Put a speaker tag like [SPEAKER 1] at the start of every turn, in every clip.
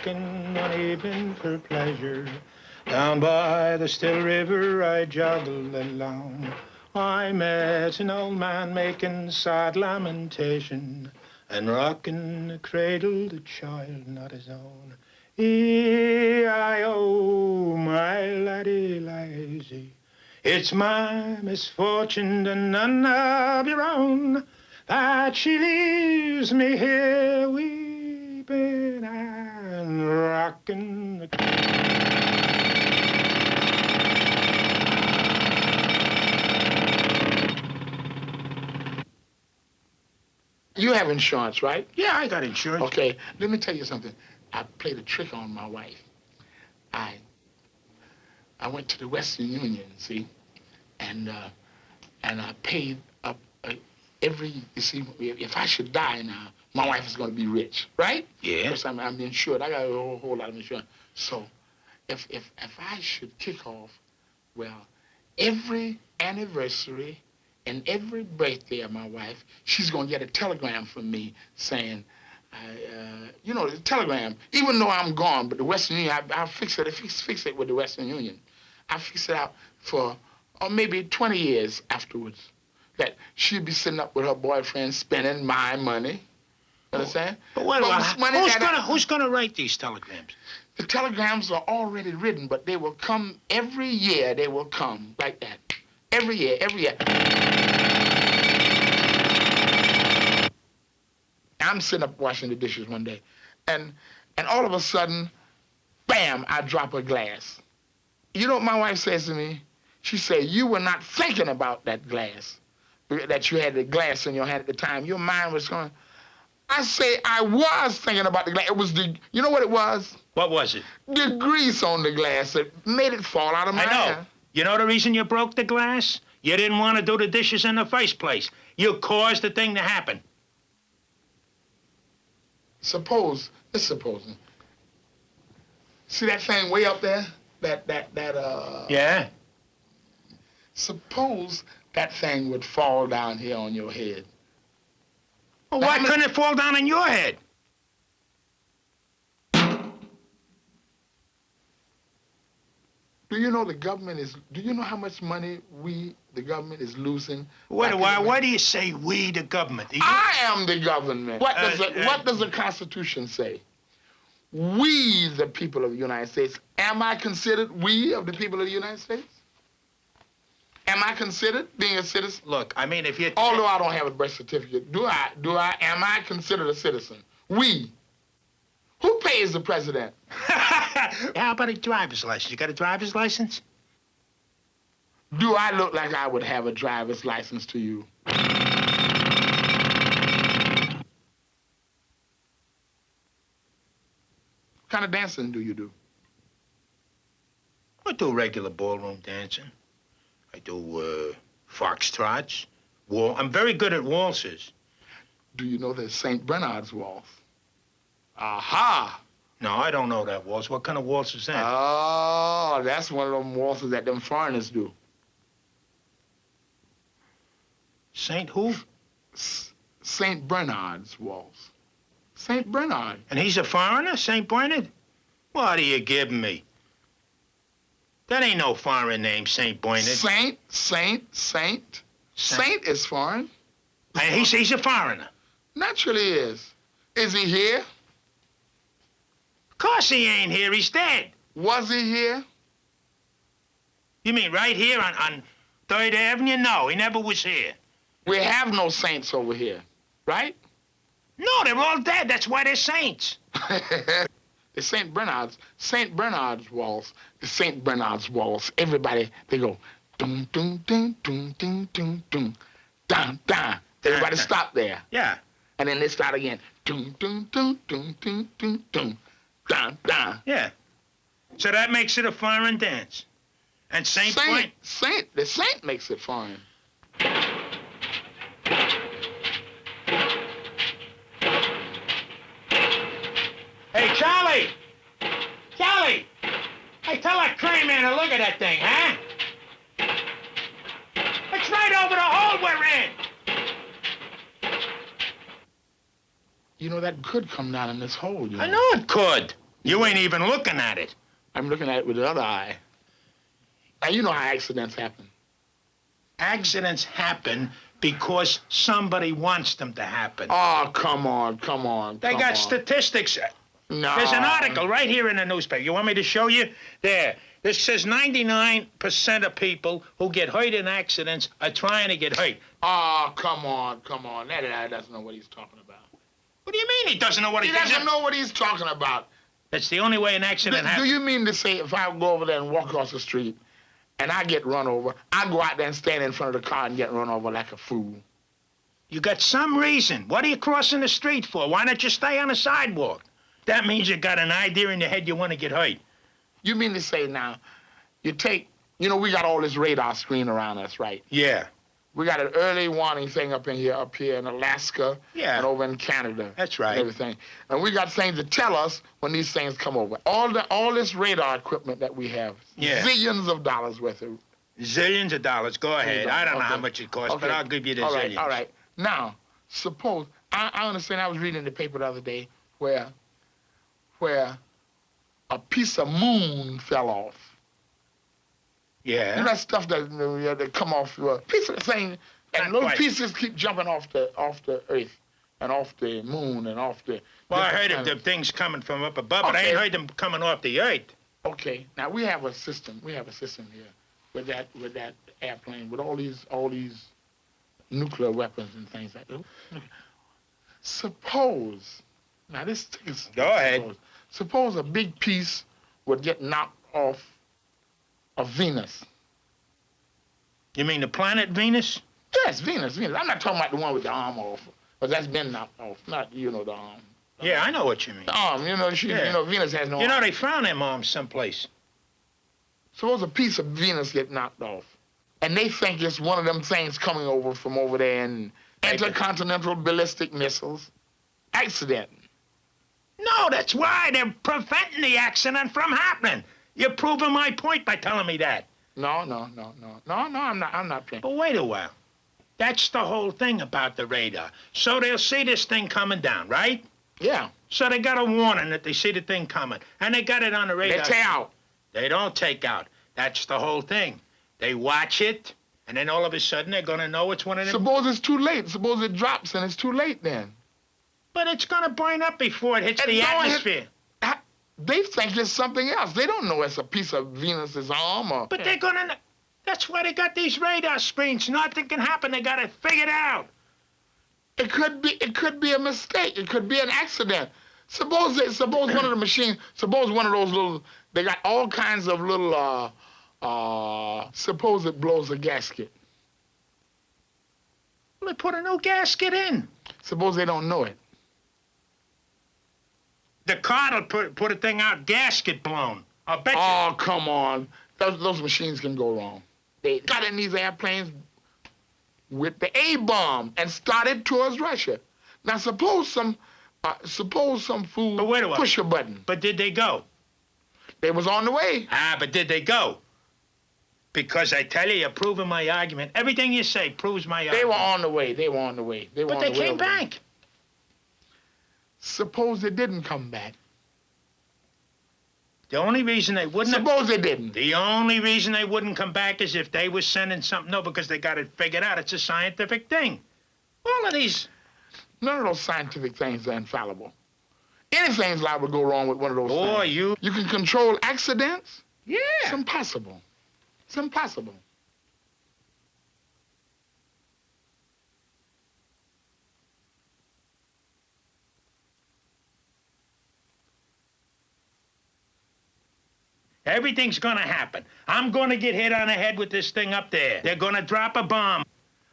[SPEAKER 1] rocking one evening for pleasure. Down by the still river I joggled along. I met an old man making sad lamentation and rocking a cradle the child not his own. E-I-O, my laddie lazy. It's my misfortune and none of your own that she leaves me here weeping and rocking the...
[SPEAKER 2] You have insurance, right?
[SPEAKER 1] Yeah, I got insurance.
[SPEAKER 2] Okay, let me tell you something. I played a trick on my wife. I went to the Western Union, see, and I paid up every, you see, if I should die now, my wife is going to be rich, right?
[SPEAKER 1] Yeah.
[SPEAKER 2] Because I'm insured. I got a whole lot of insurance. So if I should kick off, well, every anniversary and every birthday of my wife, she's going to get a telegram from me saying, you know, the telegram, even though I'm gone, but the Western Union, I'll fix it with the Western Union. I'll fix it out for maybe 20 years afterwards. That she'd be sitting up with her boyfriend spending my money. Understand?
[SPEAKER 1] But who's gonna write these telegrams?
[SPEAKER 2] The telegrams are already written, but they will come every year. They will come like that. Every year, every year. I'm sitting up washing the dishes one day, and all of a sudden, bam, I drop a glass. You know what my wife says to me? She said, you were not thinking about that glass, that you had the glass in your hand at the time. Your mind was going. I say, I was thinking about the glass. It was you know what it was?
[SPEAKER 1] What was it?
[SPEAKER 2] The grease on the glass that made it fall out of my hand.
[SPEAKER 1] You know the reason you broke the glass? You didn't want to do the dishes in the first place. You caused the thing to happen.
[SPEAKER 2] Let's suppose. See that thing way up there?
[SPEAKER 1] Yeah?
[SPEAKER 2] Suppose that thing would fall down here on your head.
[SPEAKER 1] Well, why couldn't it fall down on your head?
[SPEAKER 2] Do you know do you know how much money the government is losing?
[SPEAKER 1] Why do you say we, the government?
[SPEAKER 2] I am the government. What does the Constitution say? We, the people of the United States. Am I considered we of the people of the United States? Am I considered being a citizen?
[SPEAKER 1] Look, I mean, if you...
[SPEAKER 2] Although I don't have a birth certificate, am I considered a citizen? We. Who pays the president?
[SPEAKER 1] How about a driver's license? You got a driver's license?
[SPEAKER 2] Do I look like I would have a driver's license to you? What kind of dancing do you do?
[SPEAKER 1] I do regular ballroom dancing. I do foxtrots. I'm very good at waltzes.
[SPEAKER 2] Do you know the St. Bernard's waltz? Aha!
[SPEAKER 1] No, I don't know that waltz. What kind of waltz is that?
[SPEAKER 2] Oh, that's one of them waltzes that them foreigners do.
[SPEAKER 1] Saint who?
[SPEAKER 2] St. Bernard's waltz. St. Bernard.
[SPEAKER 1] And he's a foreigner, St. Bernard? What are you giving me? That ain't no foreign name, St. Bernard.
[SPEAKER 2] Saint. Saint is foreign.
[SPEAKER 1] And he's a foreigner.
[SPEAKER 2] Naturally he is. Is he here?
[SPEAKER 1] Of course he ain't here. He's dead.
[SPEAKER 2] Was he here?
[SPEAKER 1] You mean right here on 3rd Avenue? No, he never was here.
[SPEAKER 2] We have no saints over here, right?
[SPEAKER 1] No, they're all dead. That's why they're saints.
[SPEAKER 2] The St. Bernard's waltz, the St. Bernard's waltz, everybody, they go, dum, dum, dum, dum, dum, dum, dum, dun, dun. Everybody stop there.
[SPEAKER 1] Yeah.
[SPEAKER 2] And then they start again, dum, dum, dum, dum, dum, dum, dum, dun, dun.
[SPEAKER 1] Yeah. So that makes it a foreign dance. And the
[SPEAKER 2] saint makes it foreign.
[SPEAKER 1] Hey, Charlie! Charlie! Hey, tell that crane man to look at that thing, huh? It's right over the hole we're in!
[SPEAKER 2] You know, that could come down in this hole, you know.
[SPEAKER 1] I know it could. You ain't even looking at it.
[SPEAKER 2] I'm looking at it with the other eye. Now, you know how accidents happen.
[SPEAKER 1] Accidents happen because somebody wants them to happen.
[SPEAKER 2] Oh, come on, come on.
[SPEAKER 1] They got statistics.
[SPEAKER 2] No.
[SPEAKER 1] There's an article right here in the newspaper. You want me to show you? There. This says 99% of people who get hurt in accidents are trying to get hurt.
[SPEAKER 2] Oh, come on, come on. That guy doesn't know what he's talking about.
[SPEAKER 1] What do you mean he doesn't know what
[SPEAKER 2] He doesn't know what he's talking about.
[SPEAKER 1] That's the only way an accident happens.
[SPEAKER 2] Do you mean to say if I go over there and walk across the street and I get run over, I go out there and stand in front of the car and get run over like a fool?
[SPEAKER 1] You got some reason. What are you crossing the street for? Why don't you stay on the sidewalk? That means you got an idea in your head you want to get hurt.
[SPEAKER 2] You mean to say now, you know, we got all this radar screen around us, right?
[SPEAKER 1] Yeah.
[SPEAKER 2] We got an early warning thing up here in Alaska,
[SPEAKER 1] yeah,
[SPEAKER 2] and over in Canada.
[SPEAKER 1] That's right.
[SPEAKER 2] And everything. And we got things to tell us when these things come over. All this radar equipment that we have, zillions of dollars worth of.
[SPEAKER 1] Zillions of dollars. Go ahead. I don't know how much it costs, but I'll give you the zillions.
[SPEAKER 2] All right. Now, suppose, I understand, I was reading in the paper the other day where a piece of moon fell off.
[SPEAKER 1] Yeah.
[SPEAKER 2] You know that stuff that come off a piece of the thing, and little pieces keep jumping off the earth and off the moon and off the.
[SPEAKER 1] Well, I heard of the things coming from up above, but I ain't heard them coming off the earth.
[SPEAKER 2] Okay. Now we have a system. We have a system here with that airplane with all these nuclear weapons and things like that. Suppose, now this is.
[SPEAKER 1] Go ahead.
[SPEAKER 2] Suppose a big piece would get knocked off of Venus.
[SPEAKER 1] You mean the planet Venus?
[SPEAKER 2] Yes, Venus. I'm not talking about the one with the arm off, but that's been knocked off. Not, the arm.
[SPEAKER 1] Yeah, I know what you mean.
[SPEAKER 2] The arm, you know, Venus has no arm.
[SPEAKER 1] You know, they found them arms someplace.
[SPEAKER 2] Suppose a piece of Venus get knocked off, and they think it's one of them things coming over from over there and intercontinental ballistic missiles. Accident.
[SPEAKER 1] No, that's why they're preventing the accident from happening. You're proving my point by telling me that.
[SPEAKER 2] No, I'm not playing.
[SPEAKER 1] But wait a while. That's the whole thing about the radar. So they'll see this thing coming down, right?
[SPEAKER 2] Yeah.
[SPEAKER 1] So they got a warning that they see the thing coming, and they got it on the radar.
[SPEAKER 2] They take out.
[SPEAKER 1] They don't take out. That's the whole thing. They watch it, and then all of a sudden they're gonna know it's one of them.
[SPEAKER 2] Suppose it's too late. Suppose it drops and it's too late then.
[SPEAKER 1] But it's gonna burn up before it hits the atmosphere.
[SPEAKER 2] They think it's something else. They don't know it's a piece of Venus's arm or...
[SPEAKER 1] But they're gonna know. That's why they got these radar screens. Nothing can happen. They got it figured out.
[SPEAKER 2] It could be a mistake. It could be an accident. Suppose one of the machines, suppose one of those little, they got all kinds of little, suppose it blows a gasket.
[SPEAKER 1] Well, they put a new gasket in.
[SPEAKER 2] Suppose they don't know it.
[SPEAKER 1] The car will put a thing out, gasket blown. I'll bet you.
[SPEAKER 2] Oh, come on. Those machines can go wrong. They got in these airplanes with the A-bomb and started towards Russia. Now, suppose some fool push a button.
[SPEAKER 1] But did they go?
[SPEAKER 2] They was on the way.
[SPEAKER 1] But did they go? Because I tell you, you're proving my argument. Everything you say proves my argument.
[SPEAKER 2] They were on the way.
[SPEAKER 1] But they came back.
[SPEAKER 2] Suppose they didn't come back.
[SPEAKER 1] The only reason they wouldn't...
[SPEAKER 2] Suppose they didn't.
[SPEAKER 1] The only reason they wouldn't come back is if they were sending something... No, because they got it figured out. It's a scientific thing. All of these...
[SPEAKER 2] None of those scientific things are infallible. Anything's liable to go wrong with one of those things.
[SPEAKER 1] Boy,
[SPEAKER 2] you can control accidents?
[SPEAKER 1] Yeah.
[SPEAKER 2] It's impossible. It's impossible.
[SPEAKER 1] Everything's gonna happen. I'm gonna get hit on the head with this thing up there. They're gonna drop a bomb.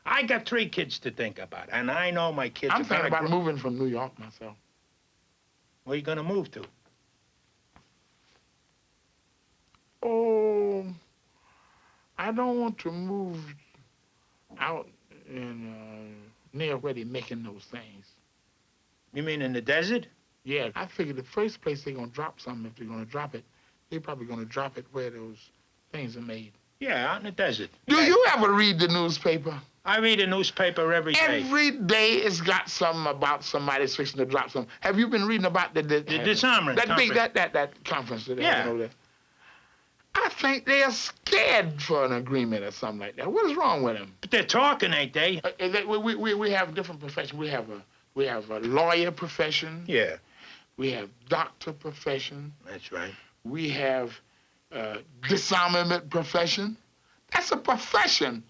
[SPEAKER 1] I got 3 kids to think about, and I know my kids
[SPEAKER 2] I'm thinking about moving from New York myself.
[SPEAKER 1] Where are you gonna move to?
[SPEAKER 2] Oh, I don't want to move out in near where they're making those things.
[SPEAKER 1] You mean in the desert?
[SPEAKER 2] Yeah, I figured the first place they're gonna drop something, if they're gonna drop it, they're probably gonna drop it where those things are made.
[SPEAKER 1] Yeah, out in the desert.
[SPEAKER 2] Do you ever read the newspaper?
[SPEAKER 1] I read a newspaper every day.
[SPEAKER 2] Every day it's got something about somebody fixing to drop something. Have you been reading about the
[SPEAKER 1] disarmament
[SPEAKER 2] that big
[SPEAKER 1] conference?
[SPEAKER 2] that conference that they're
[SPEAKER 1] Yeah.
[SPEAKER 2] having over there? I think they are scared for an agreement or something like that. What is wrong with them?
[SPEAKER 1] But they're talking, ain't they?
[SPEAKER 2] We have different professions. We have a lawyer profession.
[SPEAKER 1] Yeah.
[SPEAKER 2] We have doctor profession.
[SPEAKER 1] That's right.
[SPEAKER 2] We have disarmament profession. That's a profession.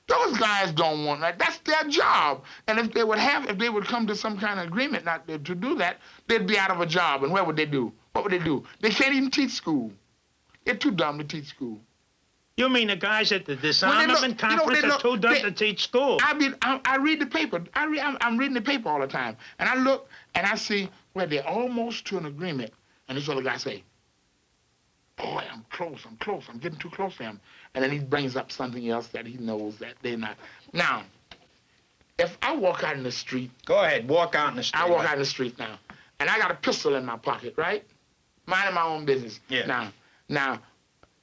[SPEAKER 2] Those guys don't want that. That's their job. And if they would come to some kind of agreement not to do that, they'd be out of a job. And what would they do? What would they do? They can't even teach school. They're too dumb to teach school.
[SPEAKER 1] You mean the guys at the disarmament conference are too dumb to teach school?
[SPEAKER 2] I read the paper. I'm reading the paper all the time. And I look and I see where they're almost to an agreement. And this other guy say, boy, I'm close. I'm getting too close to him. And then he brings up something else that he knows that they're not. Now, if I walk out in the street.
[SPEAKER 1] Go ahead, walk out in the street.
[SPEAKER 2] I walk out in the street now. And I got a pistol in my pocket, right? Minding my own business.
[SPEAKER 1] Yeah.
[SPEAKER 2] Now,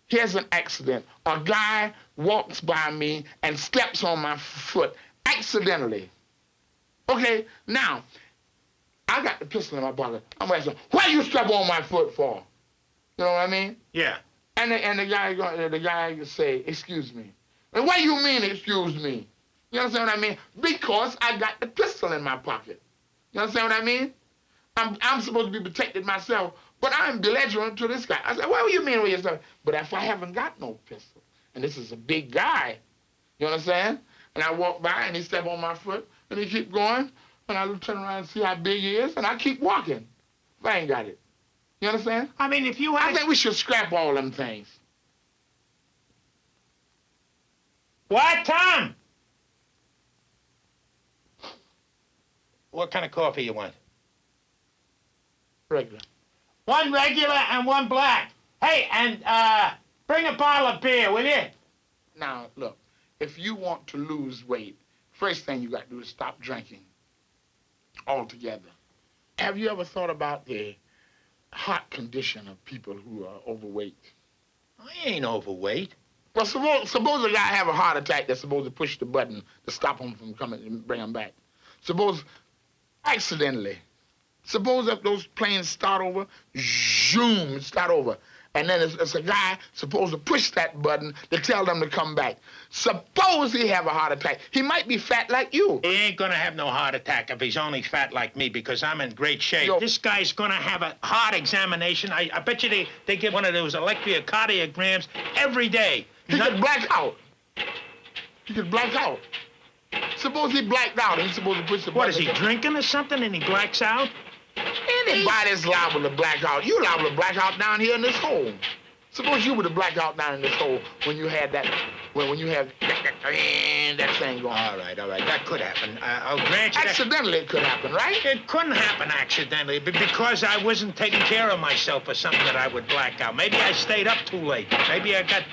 [SPEAKER 2] here's an accident. A guy walks by me and steps on my foot accidentally. Okay, now, I got the pistol in my pocket. I'm asking, why you step on my foot for? You know what I mean?
[SPEAKER 1] Yeah.
[SPEAKER 2] And the guy say, excuse me. And what do you mean, excuse me? You understand what I mean? Because I got the pistol in my pocket. You understand what I mean? I'm supposed to be protected myself, but I'm belligerent to this guy. I said, what do you mean with yourself? But if I haven't got no pistol, and this is a big guy, you understand? And I walk by and he step on my foot and he keep going, and I turn around and see how big he is, and I keep walking. If I ain't got it. You understand?
[SPEAKER 1] I mean, if you had...
[SPEAKER 2] I think we should scrap all them things.
[SPEAKER 1] What, Tom? What kind of coffee you want?
[SPEAKER 2] Regular.
[SPEAKER 1] One regular and one black. Hey, and bring a bottle of beer, will you?
[SPEAKER 2] Now, look, if you want to lose weight, first thing you got to do is stop drinking altogether. Have you ever thought about the heart condition of people who are overweight?
[SPEAKER 1] I ain't overweight.
[SPEAKER 2] Well, suppose a guy have a heart attack that's supposed to push the button to stop him from coming and bring him back. Suppose accidentally. Suppose if those planes start over, zoom, start over. And then it's a guy supposed to push that button to tell them to come back. Suppose he have a heart attack. He might be fat like you.
[SPEAKER 1] He ain't gonna have no heart attack if he's only fat like me because I'm in great shape.
[SPEAKER 2] Yo.
[SPEAKER 1] This guy's gonna have a heart examination. I bet you they give one of those electrocardiograms every day.
[SPEAKER 2] He could black out. He could black out. Suppose he blacked out and he's supposed to push the button.
[SPEAKER 1] What, is he drinking or something and he blacks out?
[SPEAKER 2] Anybody's liable to black out. You liable to black out down here in this hole. Suppose you were to black out down in this hole when you had that, when you have that thing going.
[SPEAKER 1] All right. That could happen. I'll grant you
[SPEAKER 2] Accidentally it could happen, right?
[SPEAKER 1] It couldn't happen accidentally, but because I wasn't taking care of myself or something that I would black out. Maybe I stayed up too late. Maybe I got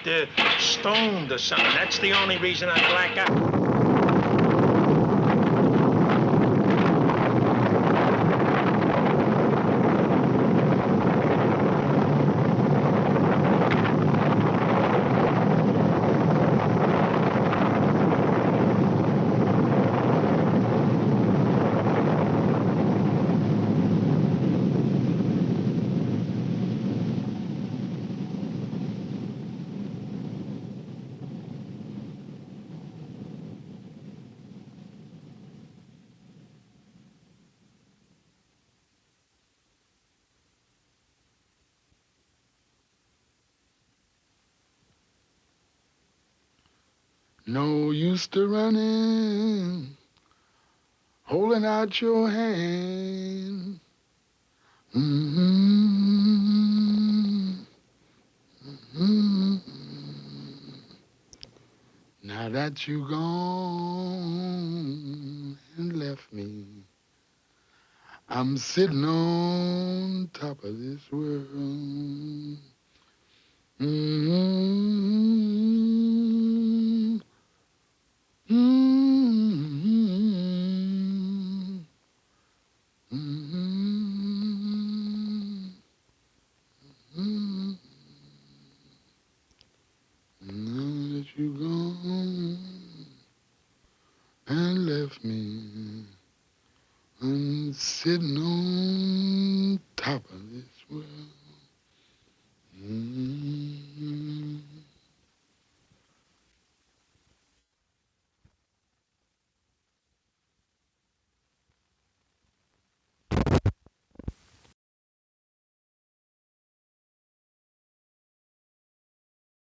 [SPEAKER 1] stoned or something. That's the only reason I black out.
[SPEAKER 2] No use to running, holding out your hand. Now that you gone and left me, I'm sitting on top of this world. Now that you're gone,
[SPEAKER 3] sitting on